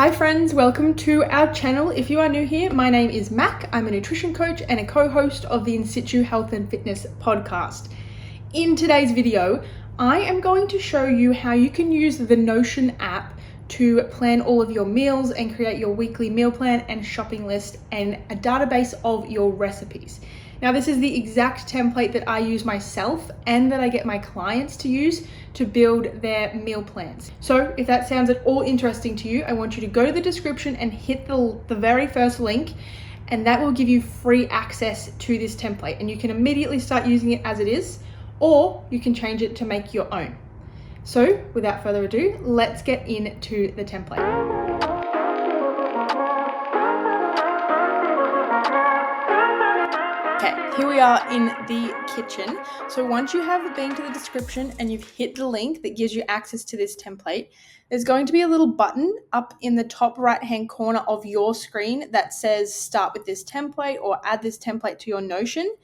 Hi friends, welcome to our channel. If you are new here, my name is Mack. I'm a nutrition coach and a co-host of the In Situ Health and Fitness podcast. In today's video, I am going to show you how you can use the Notion app to plan all of your meals and create your weekly meal plan and shopping list and a database of your recipes. Now, this is the exact template that I use myself and that I get my clients to use to build their meal plans. So if that sounds at all interesting to you, I want you to go to the description and hit the very first link, and that will give you free access to this template. And you can immediately start using it as it is, or you can change it to make your own. So without further ado, let's get into the template. Okay, here we are in the kitchen. So once you have been to the description and you've hit the link that gives you access to this template, there's going to be a little button up in the top right-hand corner of your screen that says start with this template or add this template to your Notion.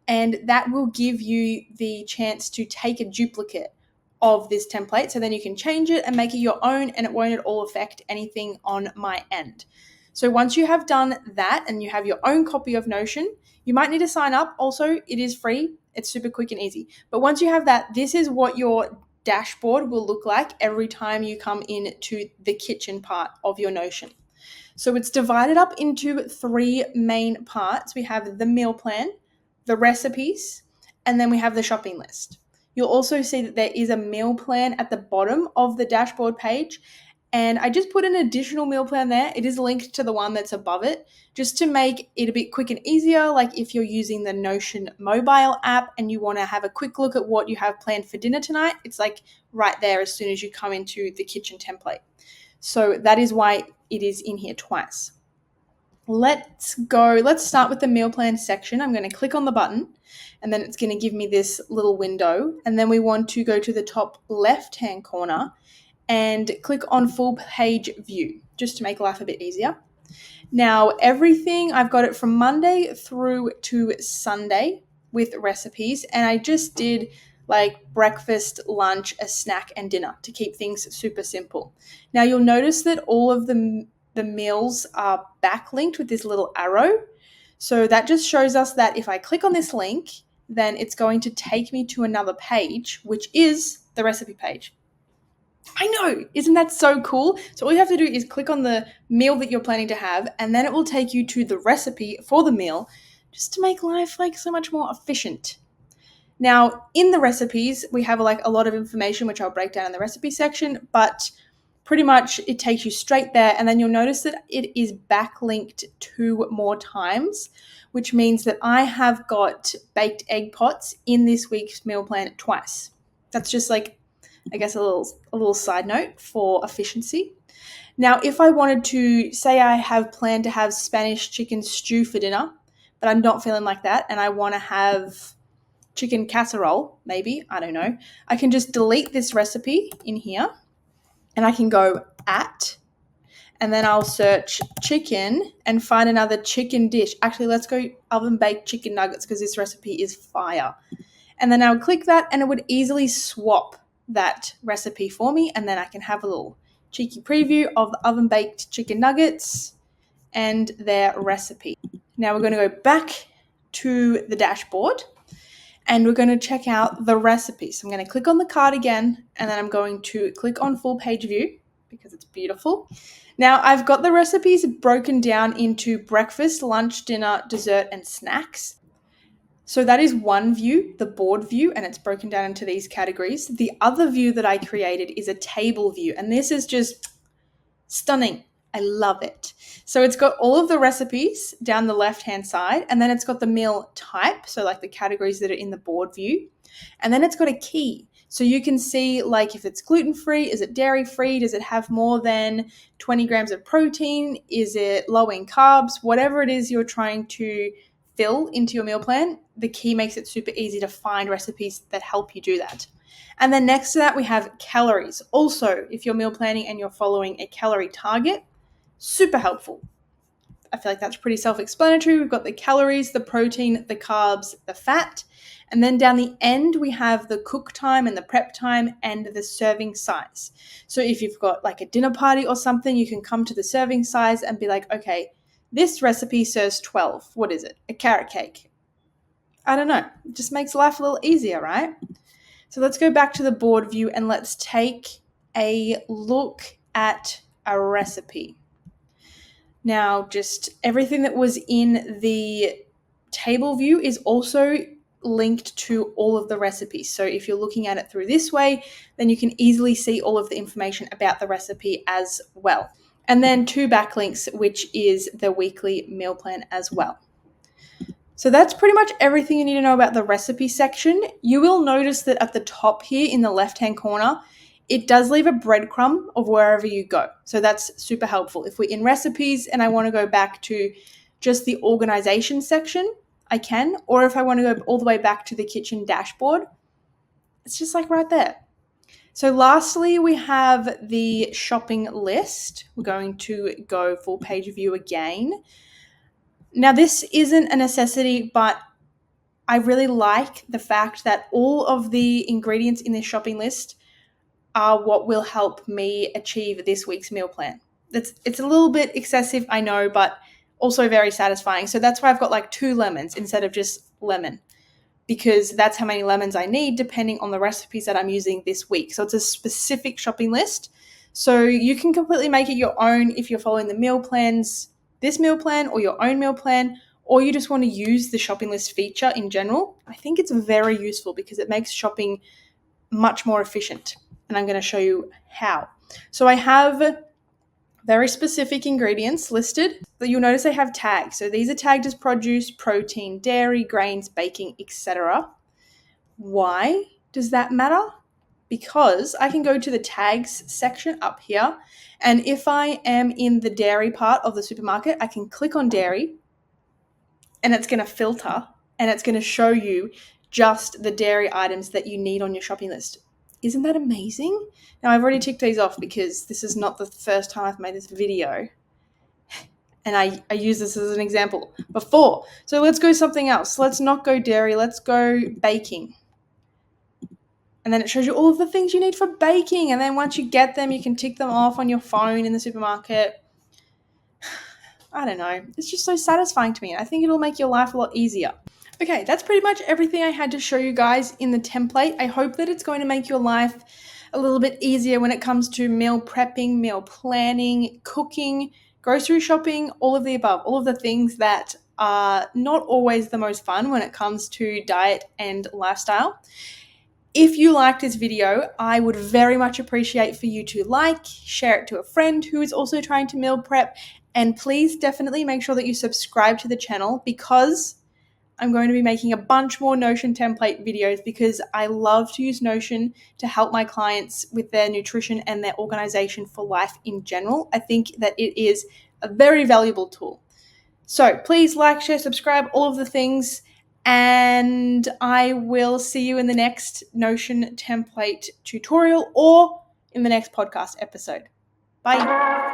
And that will give you the chance to take a duplicate of this template. So then you can change it and make it your own, and it won't at all affect anything on my end. So once you have done that and you have your own copy of Notion, you might need to sign up. Also, it is free. It's super quick and easy. But once you have that, this is what your dashboard will look like every time you come into the kitchen part of your Notion. So it's divided up into three main parts. We have the meal plan, the recipes, and then we have the shopping list. You'll also see that there is a meal plan at the bottom of the dashboard page. And I just put an additional meal plan there. It is linked to the one that's above it, just to make it a bit quick and easier. Like if you're using the Notion mobile app and you want to have a quick look at what you have planned for dinner tonight, it's like right there as soon as you come into the kitchen template. So that is why it is in here twice. Let's start with the meal plan section. I'm going to click on the button and then it's going to give me this little window. And then we want to go to the top left-hand corner and click on full page view, just to make life a bit easier. Now, everything, I've got it from Monday through to Sunday with recipes, and I just did like breakfast, lunch, a snack, and dinner to keep things super simple. Now, you'll notice that all of the meals are backlinked with this little arrow. So that just shows us that if I click on this link, then it's going to take me to another page, which is the recipe page. I know, isn't that so cool? So all you have to do is click on the meal that you're planning to have, and then it will take you to the recipe for the meal, just to make life like so much more efficient. Now, in the recipes, we have like a lot of information, which I'll break down in the recipe section, but pretty much it takes you straight there, and then you'll notice that it is backlinked 2 more times, which means that I have got baked egg pots in this week's meal plan twice. That's just like, I guess, a little side note for efficiency. Now, if I wanted to say I have planned to have Spanish chicken stew for dinner, but I'm not feeling like that and I want to have chicken casserole, maybe, I don't know, I can just delete this recipe in here and I can go and then I'll search chicken and find another chicken dish. Actually, let's go oven baked chicken nuggets because this recipe is fire. And then I'll click that and it would easily swap that recipe for me, and then I can have a little cheeky preview of the oven baked chicken nuggets and their recipe. Now we're going to go back to the dashboard and we're going to check out the recipe. So I'm going to click on the card again, and then I'm going to click on full page view because it's beautiful. Now I've got the recipes broken down into breakfast, lunch, dinner, dessert, and snacks. So that is one view, the board view, and it's broken down into these categories. The other view that I created is a table view, and this is just stunning. I love it. So it's got all of the recipes down the left-hand side, and then it's got the meal type, so like the categories that are in the board view, and then it's got a key. So you can see like if it's gluten-free, is it dairy-free, does it have more than 20 grams of protein, is it low in carbs, whatever it is you're trying to fill into your meal plan, the key makes it super easy to find recipes that help you do that. And then next to that, we have calories. Also, if you're meal planning and you're following a calorie target, super helpful. I feel like that's pretty self-explanatory. We've got the calories, the protein, the carbs, the fat. And then down the end, we have the cook time and the prep time and the serving size. So if you've got like a dinner party or something, you can come to the serving size and be like, okay, this recipe serves 12. What is it? A carrot cake. I don't know. It just makes life a little easier, right? So let's go back to the board view and let's take a look at a recipe. Now, just everything that was in the table view is also linked to all of the recipes. So if you're looking at it through this way, then you can easily see all of the information about the recipe as well. And then 2 backlinks, which is the weekly meal plan as well. So that's pretty much everything you need to know about the recipe section. You will notice that at the top here in the left-hand corner, it does leave a breadcrumb of wherever you go. So that's super helpful. If we're in recipes and I want to go back to just the organization section, I can. Or if I want to go all the way back to the kitchen dashboard, it's just like right there. So lastly, we have the shopping list. We're going to go full page view again. Now, this isn't a necessity, but I really like the fact that all of the ingredients in this shopping list are what will help me achieve this week's meal plan. It's a little bit excessive, I know, but also very satisfying. So that's why I've got like 2 lemons instead of just lemon, because that's how many lemons I need depending on the recipes that I'm using this week. So it's a specific shopping list. So you can completely make it your own if you're following the meal plans, this meal plan or your own meal plan, or you just want to use the shopping list feature in general. I think it's very useful because it makes shopping much more efficient. And I'm going to show you how. So I have very specific ingredients listed, but you'll notice I have tags. So these are tagged as produce, protein, dairy, grains, baking, etc. Why does that matter? Because I can go to the tags section up here, and if I am in the dairy part of the supermarket, I can click on dairy, and it's going to filter, and it's going to show you just the dairy items that you need on your shopping list. Isn't that amazing? Now, I've already ticked these off because this is not the first time I've made this video. And I use this as an example before. So let's go something else. Let's not go dairy. Let's go baking. And then it shows you all of the things you need for baking. And then once you get them, you can tick them off on your phone in the supermarket. I don't know. It's just so satisfying to me. I think it'll make your life a lot easier. Okay, that's pretty much everything I had to show you guys in the template. I hope that it's going to make your life a little bit easier when it comes to meal prepping, meal planning, cooking, grocery shopping, all of the above, all of the things that are not always the most fun when it comes to diet and lifestyle. If you liked this video, I would very much appreciate for you to like, share it to a friend who is also trying to meal prep, and please definitely make sure that you subscribe to the channel because I'm going to be making a bunch more Notion template videos because I love to use Notion to help my clients with their nutrition and their organization for life in general. I think that it is a very valuable tool. So please like, share, subscribe, all of the things, and I will see you in the next Notion template tutorial or in the next podcast episode. Bye.